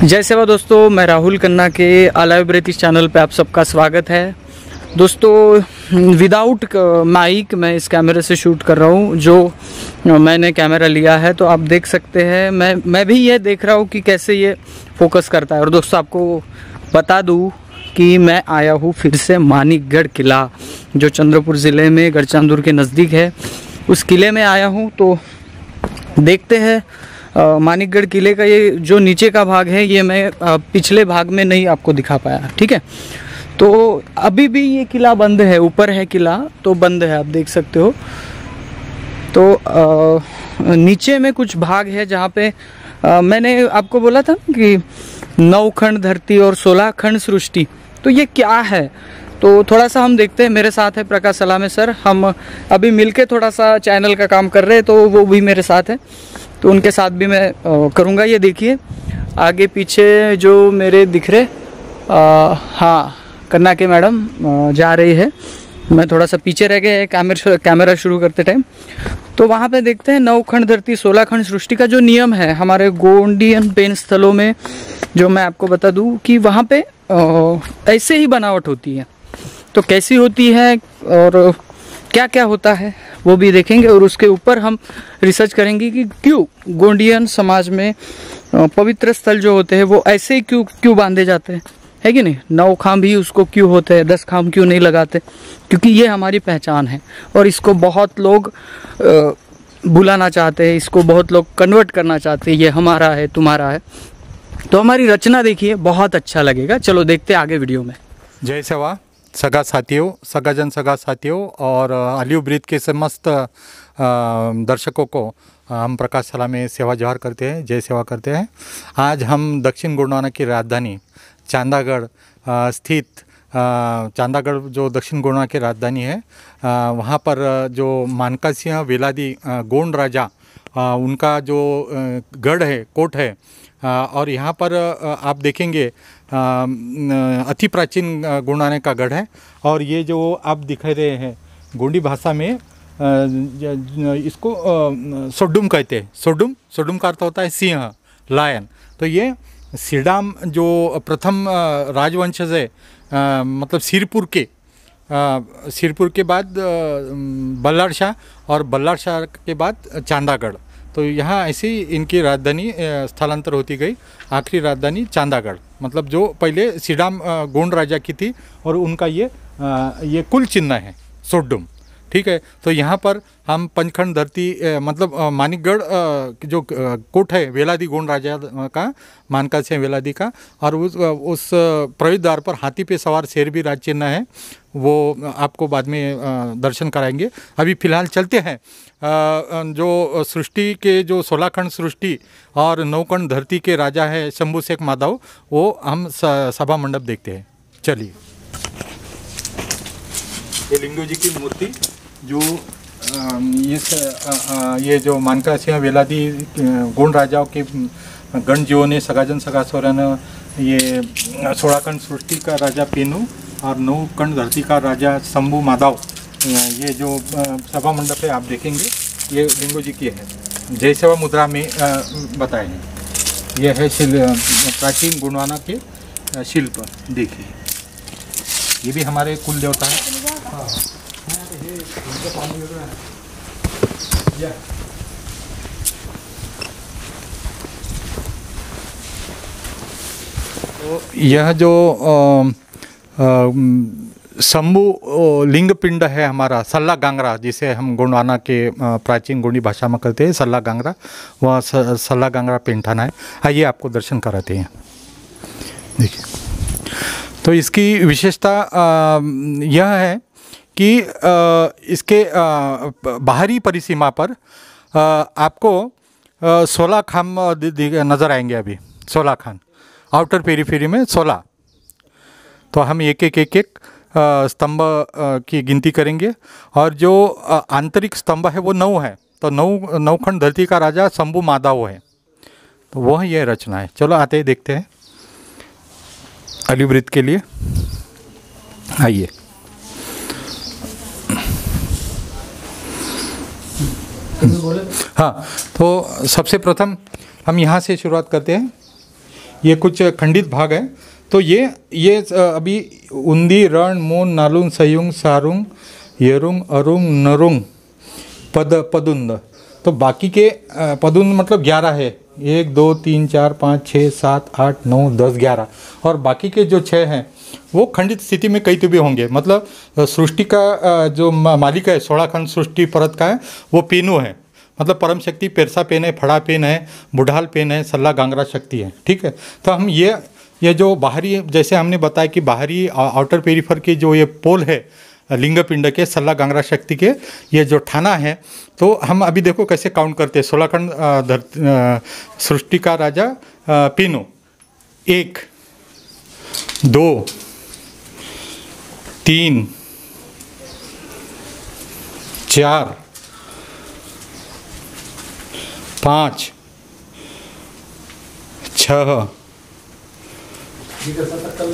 जय सेवा दोस्तों, मैं राहुल खन्ना के अलाइव ब्रेथ चैनल पे आप सबका स्वागत है। दोस्तों, विदाउट माइक मैं इस कैमरे से शूट कर रहा हूँ। जो मैंने कैमरा लिया है तो आप देख सकते हैं, मैं भी ये देख रहा हूँ कि कैसे ये फोकस करता है। और दोस्तों, आपको बता दूँ कि मैं आया हूँ फिर से मानिकगढ़ किला, जो चंद्रपुर ज़िले में गढ़चांदूर के नज़दीक है। उस किले में आया हूँ तो देखते हैं। मानिकगढ़ किले का ये जो नीचे का भाग है, ये मैं पिछले भाग में नहीं आपको दिखा पाया, ठीक है। तो अभी भी ये किला बंद है, ऊपर है किला तो बंद है, आप देख सकते हो। तो नीचे में कुछ भाग है जहाँ पे मैंने आपको बोला था कि 9 खंड धरती और 16 खंड सृष्टि, तो ये क्या है तो थोड़ा सा हम देखते हैं। मेरे साथ है प्रकाश सलामे सर, हम अभी मिलके थोड़ा सा चैनल का काम कर रहे हैं, तो वो भी मेरे साथ है, तो उनके साथ भी मैं करूँगा। ये देखिए आगे पीछे जो मेरे दिख रहे, हाँ, कन्ना के मैडम जा रही है। मैं थोड़ा सा पीछे रह गए कैमरा शुरू करते टाइम। तो वहाँ पे देखते हैं 9 खंड धरती 16 खंड सृष्टि का जो नियम है हमारे गोंडियन पेन स्थलों में, जो मैं आपको बता दूँ कि वहाँ पे ऐसे ही बनावट होती है। तो कैसी होती है और क्या क्या होता है वो भी देखेंगे, और उसके ऊपर हम रिसर्च करेंगे कि क्यों गोंडियन समाज में पवित्र स्थल जो होते हैं वो ऐसे ही क्यों बांधे जाते हैं, है कि नहीं। 9 खाम भी उसको क्यों होते हैं, 10 खाम क्यों नहीं लगाते, क्योंकि ये हमारी पहचान है। और इसको बहुत लोग बुलाना चाहते हैं, इसको बहुत लोग कन्वर्ट करना चाहते हैं, ये हमारा है तुम्हारा है। तो हमारी रचना देखिए, बहुत अच्छा लगेगा। चलो देखते हैं आगे वीडियो में। जय सेवा सगा साथियों, सगा साथियों और अलाइव ब्रेथ के समस्त दर्शकों को हम प्रकाश सलामे सेवा जोहार करते हैं, जय सेवा करते हैं। आज हम दक्षिण गोंडवाना की राजधानी चांदागढ़ स्थित चांदागढ़ जो दक्षिण गोंडवाना की राजधानी है, वहाँ पर जो मानका सिंह वेलादी गोंड राजा उनका जो गढ़ है, कोट है, और यहाँ पर आप देखेंगे अति प्राचीन गोंडवाना का गढ़ है। और ये जो आप दिखा रहे हैं गोंडी भाषा में इसको सोडुम कहते हैं। सोडुम का अर्थ होता है सिंह, लायन। तो ये सिडाम जो प्रथम राजवंशज है, मतलब सिरपुर के बाद बल्लार शाह, और बल्लार शाह के बाद चांदागढ़। तो यहाँ ऐसी इनकी राजधानी स्थलांतर होती गई। आखिरी राजधानी चांदागढ़, मतलब जो पहले सिडाम गोंड राजा की थी, और उनका ये कुल चिन्ह है सोडुम, ठीक है। तो यहाँ पर हम पंचखंड धरती मतलब मानिकगढ़ जो कोट है वेलादी गोंड राजा का, मानका सिंह वेलादी का, और उस प्रवेश द्वार पर हाथी पे सवार शेर भी राज चिन्ह है, वो आपको बाद में दर्शन कराएंगे। अभी फ़िलहाल चलते हैं जो सृष्टि के जो 16 खंड सृष्टि और 9 खंड धरती के राजा है शंभू शेख माधव, वो हम सभा मंडप देखते हैं। चलिए, ये लिंगो जी की मूर्ति जो ये जो मानका सिंह वेलादी गोंड राजाओं के गणजीवों ने सगा सोरन, ये 16 खंड सृष्टि का राजा पेनू और 9 खंड धरती का राजा शंभू माधव, ये जो सभा मंडप है आप देखेंगे, ये लिंगो जी की है। जय सेवा मुद्रा में बताए हैं। यह है प्राचीन गोंडवाना के शिल्प, देखिए। ये भी हमारे कुल देवता है। तो यह जो शंभू लिंग पिंड है हमारा, सल्ला गांगरा, जिसे हम गोंडवाना के प्राचीन गोंडी भाषा में कहते हैं सल्ला गांगरा, वह सल्ला गांगरा पेंठाना है। आइए आपको दर्शन कराते हैं। देखिए, तो इसकी विशेषता यह है कि इसके बाहरी परिसीमा पर आपको 16 खान नज़र आएंगे। अभी 16 खान, आउटर पेरीफेरी में 16। तो हम एक स्तंभ की गिनती करेंगे, और जो आंतरिक स्तंभ है वो 9 है। तो 9 खंड धरती का राजा शंभू माधव है, तो वह यह रचना है। चलो आते हैं, देखते हैं अलाइव ब्रेथ के लिए। आइए, हाँ, तो सबसे प्रथम हम यहाँ से शुरुआत करते हैं। ये कुछ खंडित भाग है। तो ये अभी उंदी, रण, मून, नालुंग, सयुंग, सारुंग, येरुंग, अरुंग, नरुंग, पदुंद। तो बाकी के पदुंद मतलब 11 है, 1 2 3 4 5 6 7 8 9 10 11, और बाकी के जो 6 हैं वो खंडित स्थिति में कहीं तो भी होंगे। मतलब सृष्टि का जो मालिक है 16 खंड सृष्टि परत का है वो पीनू है, मतलब परम शक्ति पेरसा पेन है, फड़ा पेन है, बुढ़ाल पेन है, सल्ला गांगरा शक्ति है। ठीक है, तो हम ये जो बाहरी, जैसे हमने बताया कि बाहरी आउटर पेरिफर के जो ये पोल है लिंग पिंड के, सल्ला गांगरा शक्ति के, ये जो ठाना है, तो हम अभी देखो कैसे काउंट करते हैं। 16 खंड सृष्टि का राजा पीनू, 1 2 3 4 5 6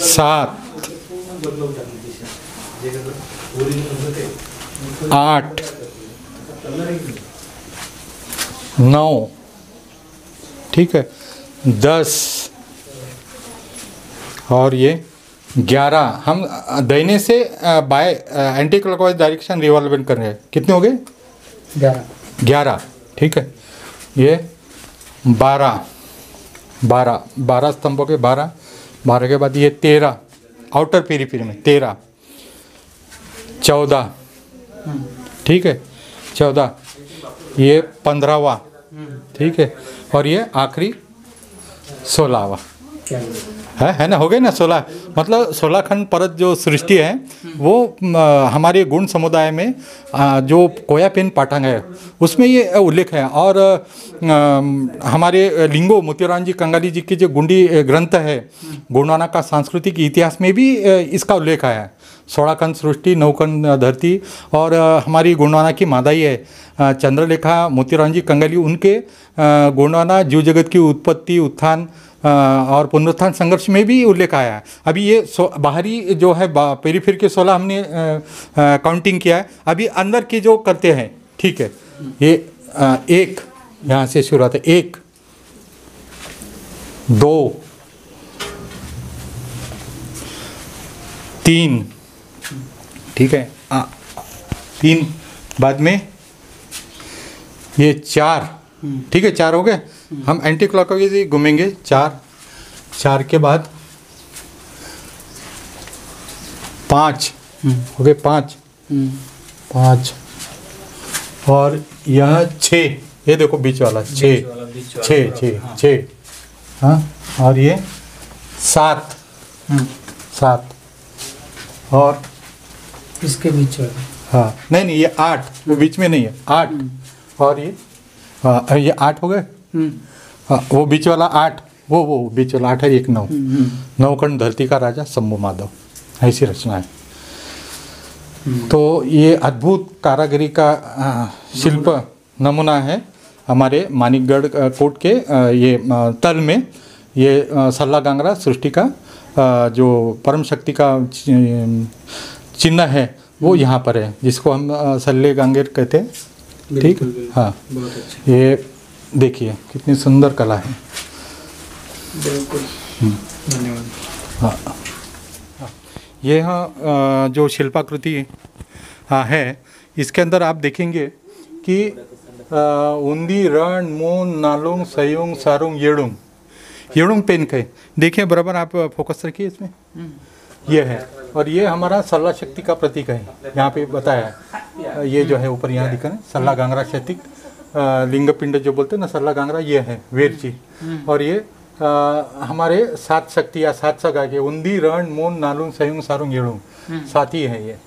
7 8 9, ठीक है, 10 और ये 11। हम दाहिने से bye anti clockwise direction revolving कर रहे हैं। कितने हो गए? 11। ठीक है, ये 12 स्तंभों के 12 के बाद ये 13 आउटर पेरीफेरी में 13, 14, ठीक है, 14, ये 15वां, ठीक है, और ये आखिरी 16वां है ना, हो गए ना 16। मतलब 16 खंड परत जो सृष्टि है वो हमारे गुण समुदाय में जो कोया पेन पाठांग है उसमें ये उल्लेख है। और हमारे लिंगो मोतीराम जी कंगाली जी के जो गुंडी ग्रंथ है गुणवाना का सांस्कृतिक इतिहास में भी इसका उल्लेख आया है। 16 खंड सृष्टि, 9 खंड धरती, और हमारी गुणवाना की मादाई है चंद्रलेखा मोतीराम जी कंगाली, उनके गुणवाना जीव जगत की उत्पत्ति, उत्थान और पुनरुत्थान संघर्ष में भी उल्लेख आया है। अभी ये बाहरी जो है पेरीफेर के 16 हमने काउंटिंग किया है। अभी अंदर के जो करते हैं, ठीक है, ये 1 यहाँ से शुरुआत है, 1 2 3, ठीक है, 3 बाद में ये 4, ठीक है, 4 हो गए। हम एंटी क्लॉकवाइज ही घूमेंगे। 4 के बाद 5 हो गए, 5 और यह 6, ये देखो बीच वाला 6, हाँ, और ये 7 और इसके बीच वाला, हाँ, नहीं ये 8, वो बीच में नहीं है, 8 और ये, हाँ, ये 8 हो गए, हाँ, वो बीच वाला 8, वो बीच वाला 8 है, 1 9, 9 खंड धरती का राजा शंभु माधव, ऐसी रचना है। तो ये अद्भुत कारागिरी का शिल्प नमूना है हमारे मानिकगढ़ कोट के ये तल में। ये सल्ला गांगरा सृष्टि का जो परम शक्ति का चिन्ह है वो यहाँ पर है, जिसको हम सल्ले गांगेर कहते हैं। ठीक, हाँ, बहुत अच्छा। ये देखिए कितनी सुंदर कला है। बिल्कुल, धन्यवाद। हाँ, ये हाँ जो शिल्पाकृति है, इसके अंदर आप देखेंगे कि उंदी, रण, मून, नालुंग, सयुंग, सारुंग, येड़ुंग पेन के, देखिए बराबर आप फोकस रखिए इसमें, ये है। और ये हमारा सल्ला शक्ति का प्रतीक है, यहाँ पे बताया है। ये जो है ऊपर यहाँ दिखा है सल्ला गांगरा शक्ति, लिंग पिंड जो बोलते हैं ना, सल्ला गांगरा ये है वेरची। और ये हमारे 7 शक्ति या 7 सगा के उंदी, रण, मून, नालुंग, सयुंग, सारुंग, येड़ुंग, 7 ही है ये।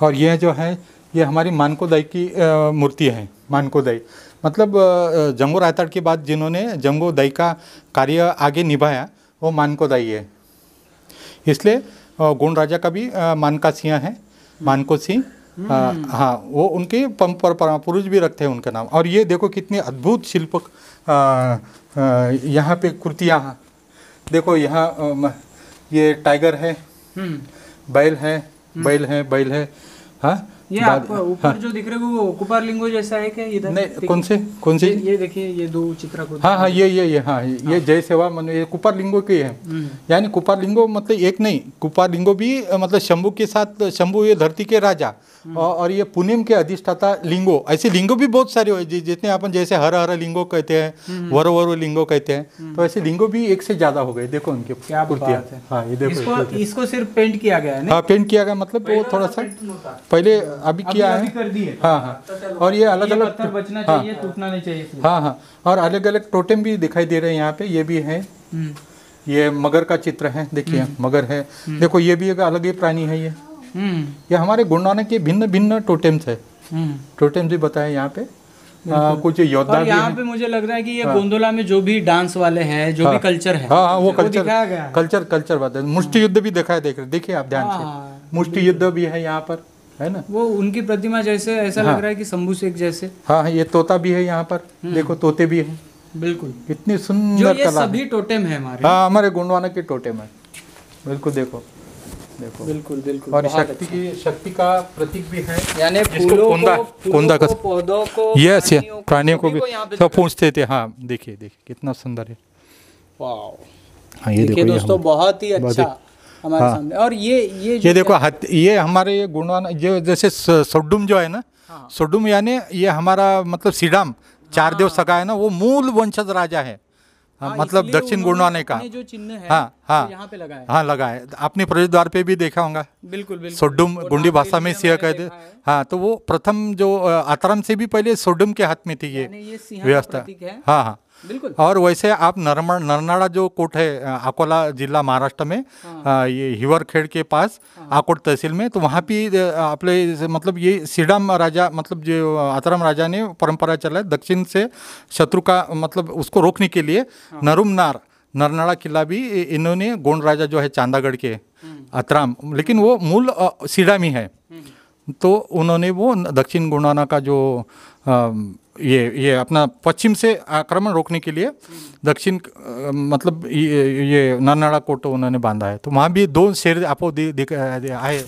और यह जो है ये हमारी मानकोदाई की मूर्ति है। मानकोदाई मतलब जंगो रायताड़ के बाद जिन्होंने जंगो दाई का कार्य आगे निभाया वो मानकोदाई है। इसलिए गोंड राजा का भी मानका सिंह है, मानको सिंह, हाँ, वो उनके पुरुष भी रखते हैं उनका नाम। और ये देखो कितने अद्भुत शिल्प यहाँ पे कृतियाँ देखो। यहाँ ये टाइगर है, बैल है, हाँ, ये आपको ऊपर जो दिख रहे हैं वो कुपार लिंगो जैसा है क्या इधर? नहीं, कौन से ये देखिए, ये दो चित्राकृति। हाँ, ये जय सेवा मन ये कुपार लिंगो के है। यानी कुपार लिंगो मतलब एक नहीं, कुपार लिंगो भी मतलब शंभू के साथ, शंभू ये धरती के राजा और ये पुनेम के अधिष्ठाता लिंगो। ऐसे लिंगो भी बहुत सारे हो जितने अपन जैसे हर हर लिंगो कहते हैं, वरो लिंगो कहते हैं, तो ऐसे लिंगो भी एक से ज्यादा हो गए। देखो उनके कुर्तियाँ। हाँ, ये देखो, इसको सिर्फ पेंट किया गया है। हाँ, पेंट किया गया, मतलब वो थोड़ा सा पहले अभी किया है। हाँ, और ये अलग अलग पत्थर बचना चाहिए, टूटना नहीं चाहिए। हाँ, और अलग अलग टोटेम भी दिखाई दे रहे हैं यहाँ पे। ये भी है, ये मगर का चित्र है, देखिए मगर है। देखो ये भी एक अलग ही प्राणी है। ये हमारे गोंडवाना के भिन्न भिन्न टोटेम्स है। टोटेम्स भी बताए यहाँ पे। कुछ योद्धा भी यहाँ पे मुझे लग रहा है कि ये गोंदोला में जो भी डांस वाले हैं, जो भी कल्चर है, हाँ, वो कल्चर बात है। मुष्टि युद्ध भी दिखाया, देखिए आप ध्यान से, मुष्टि युद्ध भी है यहाँ पर, है ना। वो उनकी प्रतिमा जैसे ऐसा लग रहा है कि शंभू शेख जैसे। हाँ, ये तोता भी है यहाँ पर, देखो तोते भी है। बिल्कुल, इतनी सुंदर कला। सभी टोटेम है हमारे। हाँ, हमारे गोंडवाना के टोटेम है। बिल्कुल, देखो बिल्कुल। और शक्ति का प्रतीक भी है। यानी कोंदा का पौधों को, यस, प्राणियों को भी सब पूछते थे। हाँ, देखिए कितना सुंदर है। वाओ, हाँ, ये देखो दोस्तों, बहुत ही अच्छा हमारे सामने। और ये देखो, ये हमारे ये गोंडवाना जो जैसे सोडुम जो है ना, सोडुम यानी ये हमारा मतलब सीडाम चार देव सगा है ना, वो मूल वंशज राजा है। मतलब दक्षिण गोंडवाना का जो चिन्ह है, यहाँ पे लगा है। हाँ, लगा है। आपने प्रवेश द्वार पे भी देखा होगा। बिल्कुल। सोडुम गोंडी भाषा में सिंह कहते। हाँ, तो वो प्रथम जो आतरम से भी पहले सोडुम के हाथ में थी ये व्यवस्था। हाँ, बिल्कुल। और वैसे आप नरनाड़ा जो कोट है अकोला जिला महाराष्ट्र में, ये हिवरखेड़ के पास आकोट तहसील में, तो वहाँ भी आपले मतलब ये सीडाम राजा, मतलब जो आतरम राजा ने परंपरा चला है दक्षिण से शत्रु का मतलब उसको रोकने के लिए नरनाड़ा किला भी इन्होंने गोंड राजा जो है चांदागढ़ के आतराम, लेकिन वो मूल सीडामी है, तो उन्होंने वो दक्षिण गोंडवाना का जो ये अपना पश्चिम से आक्रमण रोकने के लिए दक्षिण मतलब ये नरनाड़ा कोट उन्होंने बांधा है। तो वहाँ भी दो शेर आपको आए।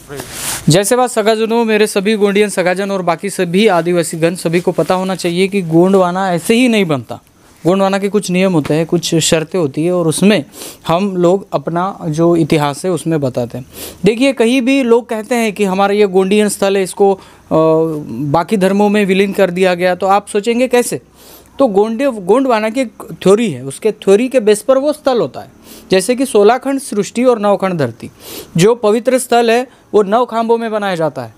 जैसे बात सगाजनों, मेरे सभी गोंडियन सगाजन और बाकी सभी आदिवासीगण, सभी को पता होना चाहिए कि गोंडवाना ऐसे ही नहीं बनता। गोंडवाना के कुछ नियम होते हैं, कुछ शर्तें होती है, और उसमें हम लोग अपना जो इतिहास है उसमें बताते हैं। देखिए, कहीं भी लोग कहते हैं कि हमारा ये गोंडियन स्थल है, इसको बाकी धर्मों में विलीन कर दिया गया, तो आप सोचेंगे कैसे। तो गोंडवाना की थ्योरी है, उसके थ्योरी के बेस पर वो स्थल होता है। जैसे कि 16 खंड सृष्टि और 9 खंड धरती, जो पवित्र स्थल है वो 9 खांबों में बनाया जाता है,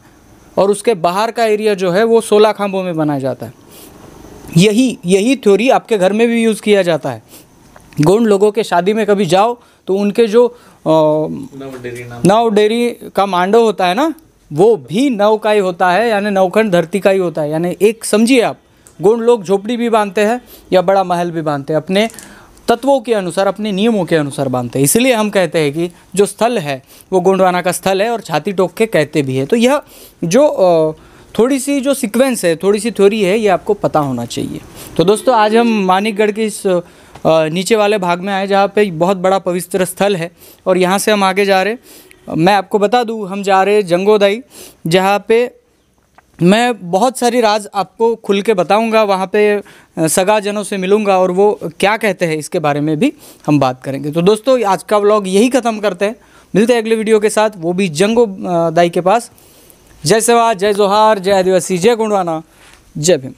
और उसके बाहर का एरिया जो है वो 16 खांबों में बनाया जाता है। यही थ्योरी आपके घर में भी यूज़ किया जाता है। गोंड लोगों के शादी में कभी जाओ तो उनके जो नव डेरी का मांडव होता है ना, वो भी 9 का ही होता है, यानी 9 खंड धरती का ही होता है। यानी एक समझिए आप, गोंड लोग झोपड़ी भी बांधते हैं या बड़ा महल भी बांधते हैं, अपने तत्वों के अनुसार, अपने नियमों के अनुसार बांधते हैं। इसलिए हम कहते हैं कि जो स्थल है वो गोंडवाना का स्थल है, और छाती ठोक के कहते भी है। तो यह जो थोड़ी सी जो सीक्वेंस है, थोड़ी सी थ्योरी है, ये आपको पता होना चाहिए। तो दोस्तों, आज हम मानिकगढ़ के इस नीचे वाले भाग में आए, जहाँ पे बहुत बड़ा पवित्र स्थल है, और यहाँ से हम आगे जा रहे। मैं आपको बता दूँ, हम जा रहे जंगोदाई, जहाँ पे मैं बहुत सारी राज आपको खुल के बताऊंगा। वहाँ पे सगाजनों से मिलूंगा, और वो क्या कहते हैं इसके बारे में भी हम बात करेंगे। तो दोस्तों, आज का व्लॉग यही ख़त्म करते हैं, मिलते हैं अगले वीडियो के साथ, वो भी जंगोदाई के पास। जय सेवा, जय जोहार, जय आदिवासी, जय गोंडवाना, जय भीम।